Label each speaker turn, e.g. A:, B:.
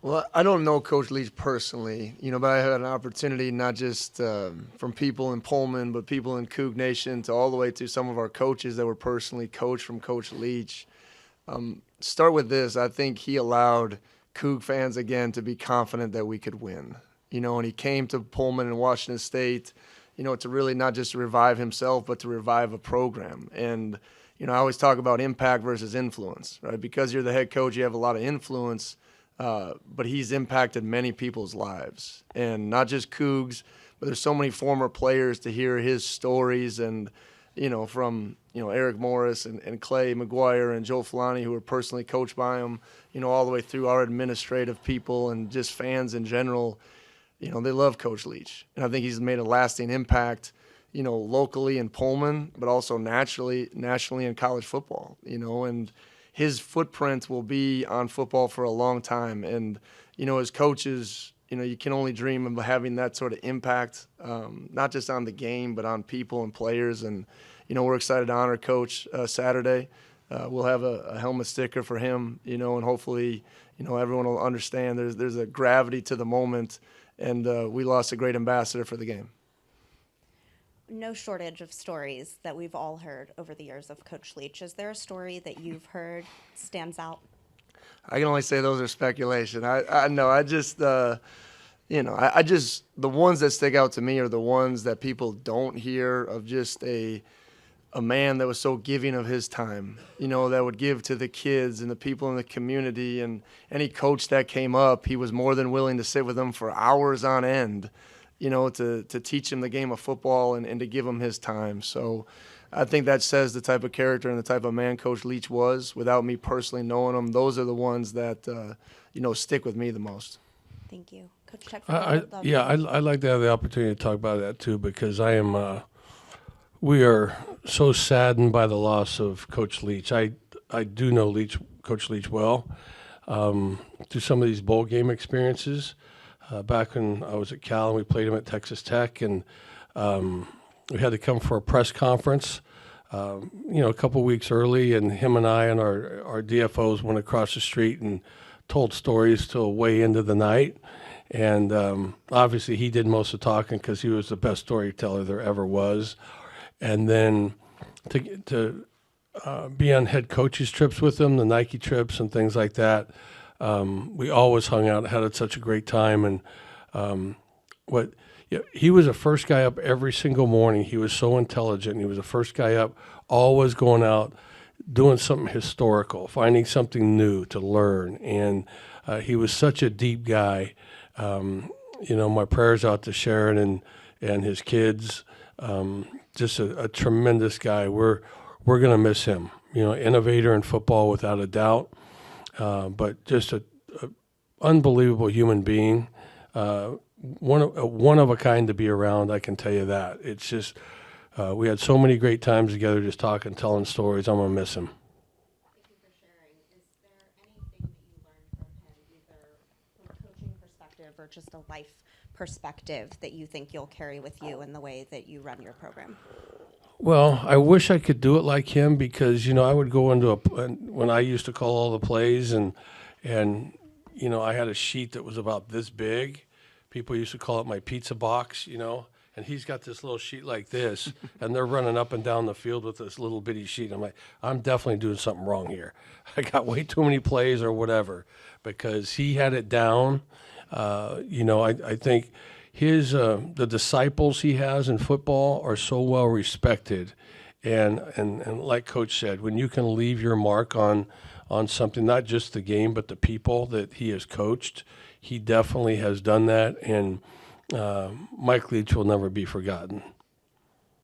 A: Well, I don't know Coach Leach personally, but I had an opportunity not just from people in Pullman, but people in Coug Nation to all the way to some of our coaches that were personally coached from Coach Leach. Start with this. I think he allowed Coug fans, again, to be confident that we could win. And he came to Pullman and Washington State, to really not just revive himself, but to revive a program. And, I always talk about impact versus influence, right? Because you're the head coach, you have a lot of influence. But he's impacted many people's lives, and not just Cougs, but there's so many former players to hear his stories, and from Eric Morris and Clay McGuire and Joe Filani, who were personally coached by him, all the way through our administrative people and just fans in general. They love Coach Leach, and I think he's made a lasting impact, locally in Pullman, but also nationally in college football, and his footprint will be on football for a long time. And, as coaches, you can only dream of having that sort of impact, not just on the game, but on people and players. And, we're excited to honor Coach Saturday. We'll have a helmet sticker for him, and hopefully, everyone will understand there's a gravity to the moment, and we lost a great ambassador for the game.
B: No shortage of stories that we've all heard over the years of Coach Leach. Is there a story that you've heard stands out?
A: I can only say those are speculation. I know. I just, I just, the ones that stick out to me are the ones that people don't hear, of just a man that was so giving of his time, that would give to the kids and the people in the community. And any coach that came up, he was more than willing to sit with them for hours on end, to teach him the game of football and to give him his time. So I think that says the type of character and the type of man Coach Leach was. Without me personally knowing him, those are the ones that, stick with me the most.
B: Thank you. Coach Tedford.
C: I'd like to have the opportunity to talk about that too, because we are so saddened by the loss of Coach Leach. I do know Coach Leach well, through some of these bowl game experiences. Back when I was at Cal and we played him at Texas Tech, and we had to come for a press conference, a couple weeks early, and him and I and our DFOs went across the street and told stories till way into the night. And obviously he did most of the talking because he was the best storyteller there ever was. And then to be on head coaches trips with him, the Nike trips and things like that, we always hung out, had such a great time. And he was the first guy up every single morning. He was so intelligent. He was the first guy up, always going out, doing something historical, finding something new to learn. And he was such a deep guy. My prayers out to Sharon and his kids. Just a tremendous guy. We're going to miss him. Innovator in football without a doubt. But just a unbelievable human being, one of a kind to be around. I can tell you that. It's just we had so many great times together, just talking, telling stories. I'm gonna miss him.
B: Thank you for sharing. Is there anything that you learned from him, either from a coaching perspective or just a life perspective, that you think you'll carry with you in the way that you run your program?
C: Well, I wish I could do it like him, because, I would go into when I used to call all the plays, and I had a sheet that was about this big. People used to call it my pizza box, and he's got this little sheet like this, and they're running up and down the field with this little bitty sheet. I'm like, I'm definitely doing something wrong here. I got way too many plays or whatever, because he had it down. I think the disciples he has in football are so well respected, and like Coach said, when you can leave your mark on something, not just the game but the people that he has coached, he definitely has done that. And Mike Leach will never be forgotten.